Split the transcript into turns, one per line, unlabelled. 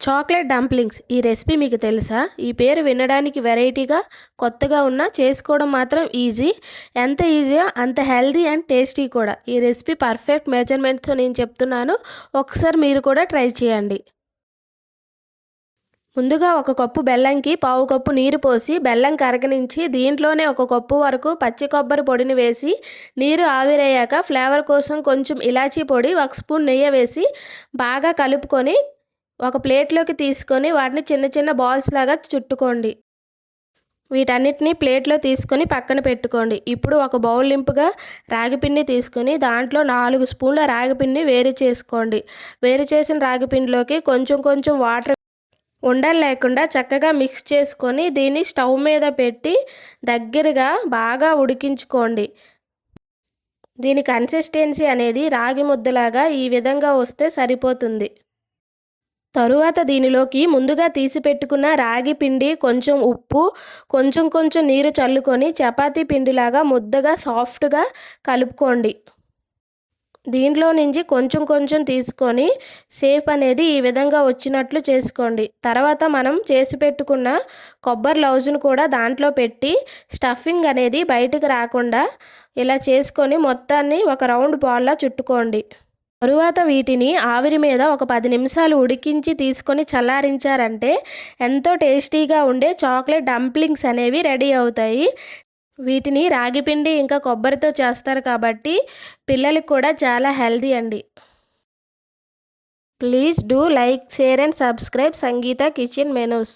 Chocolate dumplings ఈ recipe మీకు తెలుసా? ఈ పేరు వినడానికి వెరైటీగా, కొత్తగా ఉన్నా చేసుకోవడం మాత్రం ఈజీ. ఎంత ఈజీయో అంత హెల్తీ అండ్ టేస్టీ కూడా. ఈ రెసిపీ పర్ఫెక్ట్ మెజర్మెంట్స్తో నేను చెప్తున్నాను. ఒకసారి మీరు కూడా ట్రై చేయండి. ముందుగా ఒక కప్పు బెల్లంకి పావు కప్పు నీరు పోసి బెల్లం కరగనించి దీంట్లోనే ఒక కప్పు వరకు పచ్చి కొబ్బరి పొడిని వేసి నీరు ఆవిరయ్యాక ఫ్లేవర్ కోసం కొంచెం ఇలాచీ పొడి, ఒక స్పూన్ నెయ్యి వేసి బాగా కలుపుకొని ఒక ప్లేట్లోకి తీసుకొని వాటిని చిన్న చిన్న బాల్స్ లాగా చుట్టుకోండి. వీటన్నిటిని ప్లేట్లో తీసుకొని పక్కన పెట్టుకోండి. ఇప్పుడు ఒక బౌల్ నింపుగా రాగిపిండి తీసుకొని దాంట్లో 4 స్పూన్ల రాగిపిండిని వేరు చేసుకోండి. వేరు చేసిన రాగిపిండిలోకి కొంచెం కొంచెం వాటర్ ఉండలు లేకుండా చక్కగా మిక్స్ చేసుకొని దీన్ని స్టవ్ మీద పెట్టి దగ్గరగా బాగా ఉడికించుకోండి. దీని కన్సిస్టెన్సీ అనేది రాగి ముద్దలాగా ఈ విధంగా వస్తే సరిపోతుంది. తరువాత దీనిలోకి ముందుగా తీసి పెట్టుకున్న రాగి పిండి, కొంచెం ఉప్పు, కొంచెం కొంచెం నీరు చల్లుకొని చపాతీ పిండిలాగా ముద్దగా సాఫ్ట్గా కలుపుకోండి. దీంట్లో నుంచి కొంచెం కొంచెం తీసుకొని షేప్ అనేది ఈ విధంగా వచ్చినట్లు చేసుకోండి. తర్వాత మనం చేసి పెట్టుకున్న కొబ్బరి లౌజును కూడా దాంట్లో పెట్టి స్టఫింగ్ అనేది బయటకు రాకుండా ఇలా చేసుకొని మొత్తాన్ని ఒక రౌండ్ బాల్లా చుట్టుకోండి. తరువాత వీటిని ఆవిరి మీద ఒక 10 నిమిషాలు ఉడికించి తీసుకొని చల్లారించారంటే ఎంతో టేస్టీగా ఉండే చాక్లెట్ డంప్లింగ్స్ అనేవి రెడీ అవుతాయి. వీటిని రాగిపిండి ఇంకా కొబ్బరితో చేస్తారు కాబట్టి పిల్లలకు కూడా చాలా హెల్తీ అండి. Please do like, share and subscribe Sangeetha kitchen menus.